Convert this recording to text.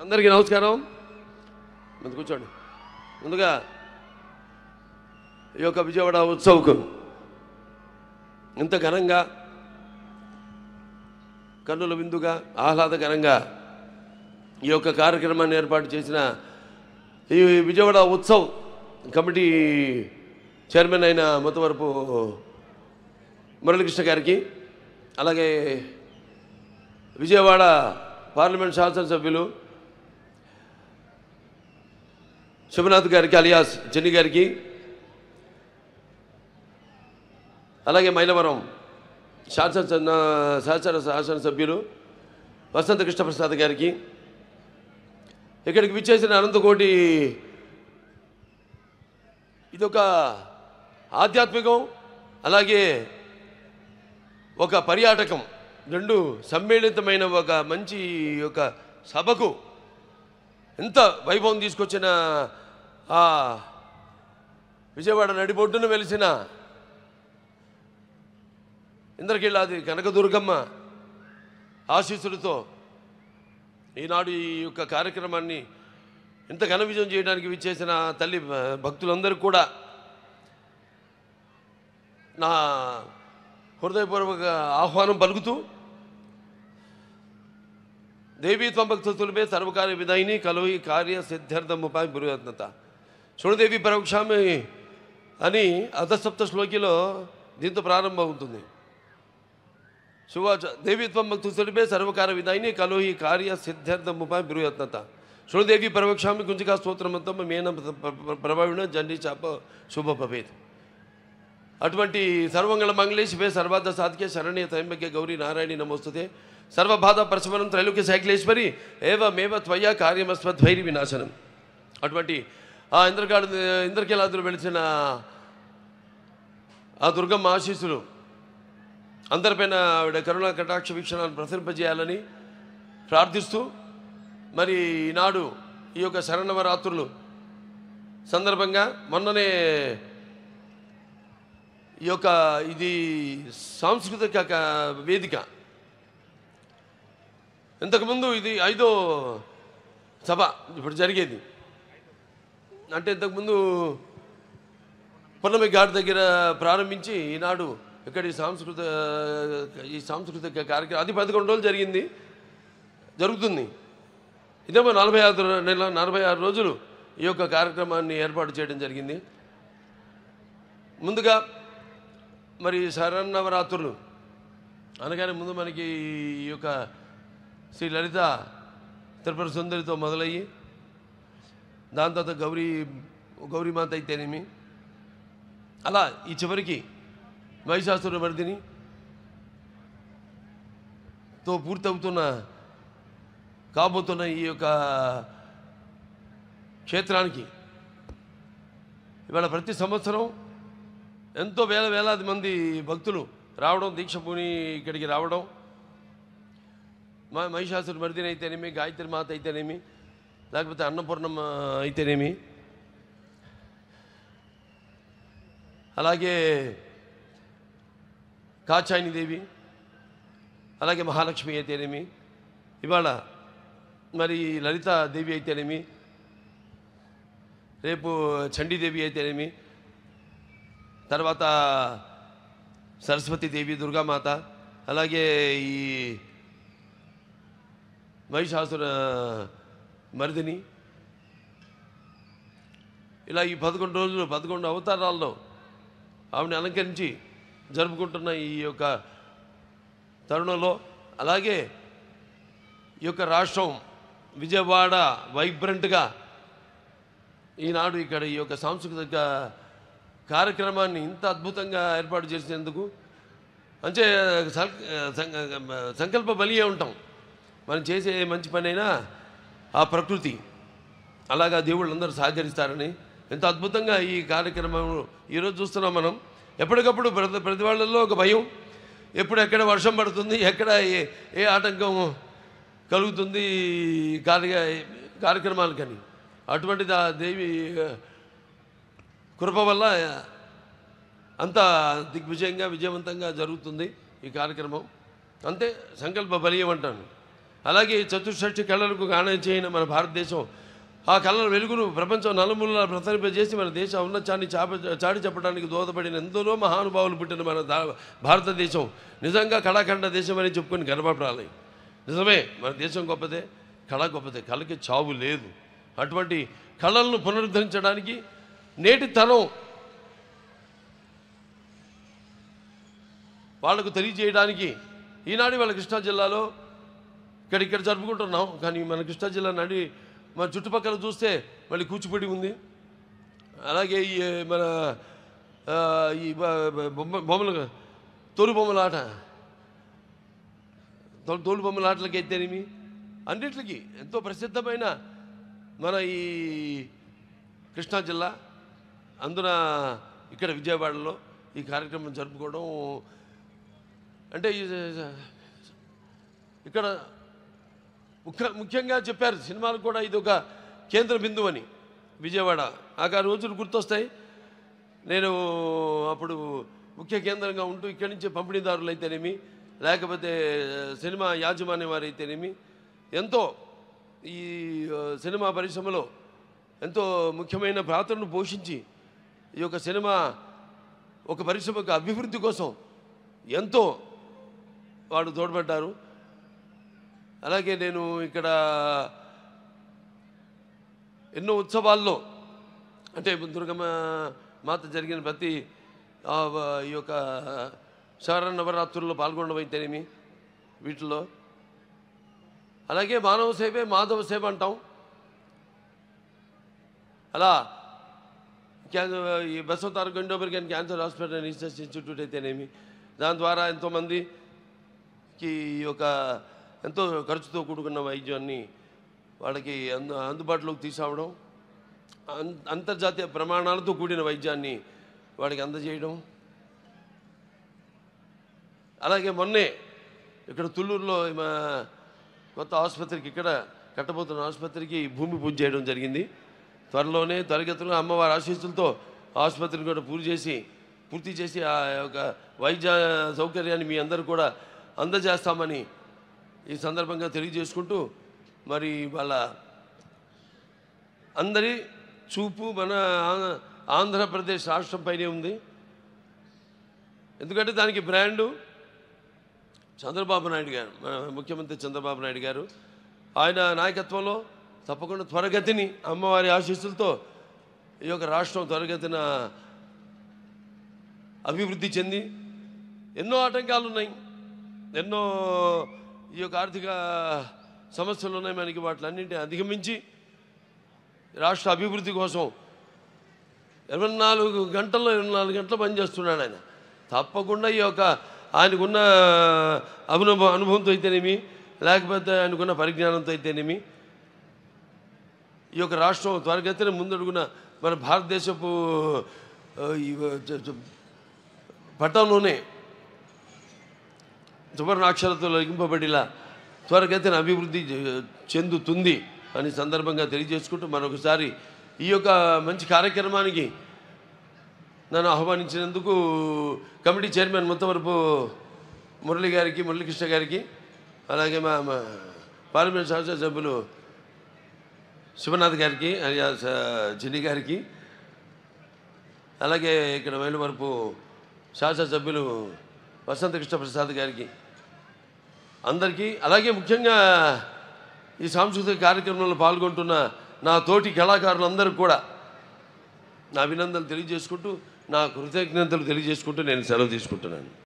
అందరికీ నమస్కారం. ముందు కూర్చోండి. ముందుగా ఈ యొక్క విజయవాడ ఉత్సవ్కు ఇంత ఘనంగా కన్నుల విందుగా ఆహ్లాదకరంగా ఈ యొక్క కార్యక్రమాన్ని ఏర్పాటు చేసిన ఈ విజయవాడ ఉత్సవ్ కమిటీ చైర్మన్ అయిన మొత్తవరపు మురళీకృష్ణ గారికి, అలాగే విజయవాడ పార్లమెంట్ శాసనసభ్యులు శివనాథ్ గారికి అలియాస్ చెన్ని గారికి, అలాగే మైలవరం శాసనసభ్యులు వసంత కృష్ణప్రసాద్ గారికి, ఇక్కడికి విచ్చేసిన అనంతకోటి, ఇదొక ఆధ్యాత్మికం అలాగే ఒక పర్యాటకం రెండు సమ్మేళితమైన ఒక మంచి ఒక సభకు ఎంత వైభవం తీసుకొచ్చిన ఆ విజయవాడ నడిబొడ్డున వెలిసిన ఇంద్రకీలాది కనకదుర్గమ్మ ఆశీస్సులతో ఈనాడు ఈ యొక్క కార్యక్రమాన్ని ఇంత ఘన విజయం చేయడానికి విచ్చేసిన తల్లి భక్తులందరూ కూడా నా హృదయపూర్వక ఆహ్వానం పలుకుతూ, దేవీత్వం భక్తులపై సర్వకార్య విధాయిని కలువి కార్య సిద్ధార్థముపాయ గురురత్నత శృణుదేవి పరోక్షామి అని అధసప్త శ్లోకిలో దీంతో ప్రారంభం అవుతుంది. శువాచ దేవీత్వం భక్తులపై సర్వకార్య విధాయిని కలువి కార్య సిద్ధార్థముపాయ గురురత్నత శృణుదేవి పరోక్షామి కుంజికా స్తోత్రమంతం మేన ప్రభావిణ జండి చాప శుభ భవేత్. అటువంటి సర్వంగళ మంగళే శివే సర్వార్థ సాధికే శరణ్య త్రయంబకే గౌరీ నారాయణి నమోస్తుతే సర్వబాధ ప్రశమనం త్రైలోక్య సైక్లేశ్వరి ఏవమేవ త్వయా కార్యమస్వద్వైరి వినాశనం. అటువంటి ఆ ఇంద్రకీలాదులు వెలిసిన ఆ దుర్గమ్మ ఆశీస్సులు అందరిపైన ఆవిడ కరుణా కటాక్ష వీక్షణాలను ప్రసరింపజేయాలని ప్రార్థిస్తూ, మరి ఈనాడు ఈ యొక్క శరన్నవరాత్రులు సందర్భంగా మొన్ననే ఈ యొక్క ఇది సాంస్కృతిక వేదిక, ఇంతకుముందు ఇది 5వ సభ ఇప్పుడు జరిగేది. అంటే ఇంతకుముందు పున్నమి ఘాట్ దగ్గర ప్రారంభించి ఈనాడు ఇక్కడ ఈ సాంస్కృతిక కార్యక్రమం అది 11 రోజులు జరుగుతుంది. ఇదేమో 46 రోజులు ఈ యొక్క కార్యక్రమాన్ని ఏర్పాటు చేయడం జరిగింది. ముందుగా మరి శరన్నవరాత్రులు అనగానే ముందు మనకి ఈ యొక్క శ్రీ లలిత త్రిపుర సుందరితో మొదలయ్యి దాని తర్వాత గౌరీమాత అయితేనేమి, అలా ఈ చివరికి మహిషాసుర మర్దినితో పూర్తవుతున్న కాబోతున్న ఈ యొక్క క్షేత్రానికి ఇవాళ ప్రతి సంవత్సరం ఎంతో వేలాది మంది భక్తులు రావడం, దీక్ష పూని ఇక్కడికి రావడం, మహిషాసుర మర్దిని అయితేనేమి, గాయత్రి మాత అయితేనేమి, లేకపోతే అన్నపూర్ణమ్మ అయితేనేమి, అలాగే కాచాయిని దేవి, అలాగే మహాలక్ష్మి అయితేనేమి, ఇవాళ మరి లలిత దేవి అయితేనేమి, రేపు చండీదేవి అయితేనేమి, తర్వాత సరస్వతీదేవి, దుర్గామాత, అలాగే ఈ మహిషాసుర మర్దిని, ఇలా ఈ 11 అవతారాల్లో ఆవిడని అలంకరించి జరుపుకుంటున్న ఈ యొక్క తరుణంలో, అలాగే ఈ యొక్క రాష్ట్రం విజయవాడ వైబ్రెంట్గా ఈనాడు ఇక్కడ ఈ యొక్క సాంస్కృతిక కార్యక్రమాన్ని ఇంత అద్భుతంగా ఏర్పాటు చేసినందుకు అంటే సంకల్ప బలియే ఉంటాం. మనం చేసే మంచి పని అయినా ఆ ప్రకృతి అలాగా దేవుళ్ళందరూ సహకరిస్తారని ఎంత అద్భుతంగా ఈ కార్యక్రమం ఈరోజు చూస్తున్నాం మనం. ఎప్పటికప్పుడు ప్రతి వాళ్ళల్లో ఒక భయం, ఎప్పుడు ఎక్కడ వర్షం పడుతుంది, ఎక్కడ ఏ ఆటంకం కలుగుతుంది కార్యక్రమాలకని. అటువంటిది ఆ దేవి కృప వల్ల అంత దిగ్విజయంగా విజయవంతంగా జరుగుతుంది ఈ కార్యక్రమం. అంతే సంకల్ప బలీయం అంటాను. అలాగే చతుషష్ఠి కళలకు గానం చేయని మన భారతదేశం ఆ కళల వెలుగును ప్రపంచం నలుమూలలా ప్రసరింపజేసి మన దేశ ఔన్నత్యాన్ని చాటి చెప్పడానికి దోహదపడిన ఎందరో మహానుభావులు పుట్టిన మన భారతదేశం నిజంగా కళాఖండ దేశం అని చెప్పుకొని గర్వపడాలి. నిజమే, మన దేశం గొప్పదే, కళ గొప్పదే, కళకి చావు లేదు. అటువంటి కళలను పునరుద్ధరించడానికి నేటి తరం వాళ్లకు తెలియజేయడానికి ఈనాడు వాళ్ళ కృష్ణా జిల్లాలో ఇక్కడ జరుపుకుంటున్నాం. కానీ మన కృష్ణా జిల్లా మన చుట్టుపక్కల చూస్తే మళ్ళీ కూచిపూడి ఉంది. అలాగే ఈ మన ఈ బొమ్మలు తోలు బొమ్మలాటలకి అయితేనేమి అన్నిటికీ ఎంతో ప్రసిద్ధమైన మన ఈ కృష్ణా జిల్లా. అందున ఇక్కడ విజయవాడలో ఈ కార్యక్రమం జరుపుకోవడం అంటే ఇక్కడ ముఖ్యంగా చెప్పారు సినిమాలు కూడా ఇది ఒక కేంద్ర బిందువు అని. విజయవాడ ఆ రోజులు గుర్తొస్తాయి. నేను అప్పుడు ముఖ్య కేంద్రంగా ఉంటూ ఇక్కడి నుంచి పంపిణీదారులు అయితేనేమి లేకపోతే సినిమా యాజమాన్యం వారు అయితేనేమి ఎంతో ఈ సినిమా పరిశ్రమలో ఎంతో ముఖ్యమైన పాత్రను పోషించి ఈ యొక్క సినిమా ఒక పరిశ్రమకు అభివృద్ధి కోసం ఎంతో వాడు తోడ్పడ్డారు. అలాగే నేను ఇక్కడ ఎన్నో ఉత్సవాల్లో అంటే దుర్గమ్మ మాత జరిగిన ప్రతి ఈ యొక్క శరన్నవరాత్రుల్లో పాల్గొనడం అయితేనేమి వీటిల్లో. అలాగే మానవ సేవే మాధవ సేవ అంటాం. అలా ఈ బసవతారక గండోబర్గన్ cancer hospital and research institute అయితేనేమి దాని ద్వారా ఎంతోమందికి ఈ యొక్క ఎంతో ఖర్చుతో కూడుకున్న వైద్యాన్ని వాళ్ళకి అందుబాటులోకి తీసుకురావడం, అంతర్జాతీయ ప్రమాణాలతో కూడిన వైద్యాన్ని వాడికి అందజేయడం. అలాగే మొన్నే ఇక్కడ తుళ్ళూరులో కొత్త ఆసుపత్రికి ఇక్కడ కట్టబోతున్న ఆసుపత్రికి భూమి పూజ చేయడం జరిగింది. త్వరలోనే త్వరగతిలో అమ్మవారి ఆశీస్సులతో ఆసుపత్రిని కూడా పూర్తి చేసి ఆ యొక్క వైద్య సౌకర్యాన్ని మీ అందరూ కూడా అందజేస్తామని ఈ సందర్భంగా తెలియజేసుకుంటూ మరి వాళ్ళ అందరి చూపు మన ఆంధ్రప్రదేశ్ రాష్ట్రంపైనే ఉంది. ఎందుకంటే దానికి బ్రాండు చంద్రబాబు నాయుడు గారు, మన ముఖ్యమంత్రి చంద్రబాబు నాయుడు గారు. ఆయన నాయకత్వంలో తప్పకుండా త్వరగతిని అమ్మవారి ఆశీస్సులతో ఈ యొక్క రాష్ట్రం త్వరగతిన అభివృద్ధి చెంది ఎన్నో ఆటంకాలు ఉన్నాయి, ఎన్నో ఈ యొక్క ఆర్థిక సమస్యలు ఉన్నాయి మనకి. వాటిలన్నింటినీ అధిగమించి రాష్ట్ర అభివృద్ధి కోసం 24 గంటలు పనిచేస్తున్నాడు ఆయన. తప్పకుండా ఈ యొక్క ఆయనకున్న అనుభవంతో అయితేనేమి లేకపోతే ఆయనకున్న పరిజ్ఞానంతో అయితేనేమి ఈ యొక్క రాష్ట్రం త్వరగతిన ముందడుగున మన భారతదేశపు పట్టంలోనే సువర్ణాక్షరాలతో లిఖింపబడిలా త్వరగతిన అభివృద్ధి చెందుతుంది అని సందర్భంగా తెలియజేసుకుంటూ మరొకసారి ఈ యొక్క మంచి కార్యక్రమానికి నన్ను ఆహ్వానించినందుకు కమిటీ చైర్మన్ ముత్తవరపు మురళీకృష్ణ గారికి, అలాగే మా పార్లమెంట్ శాసనసభ్యులు శివనాథ్ గారికి, జిని గారికి, అలాగే ఇక్కడ మైలవరపు శాసనసభ్యులు వసంతకృష్ణ ప్రసాద్ గారికి అందరికీ, అలాగే ముఖ్యంగా ఈ సాంస్కృతిక కార్యక్రమంలో పాల్గొంటున్న నా తోటి కళాకారులందరికీ కూడా నా అభినందనలు తెలియజేసుకుంటూ, నా కృతజ్ఞతలు తెలియజేసుకుంటూ నేను సెలవు తీసుకుంటున్నాను.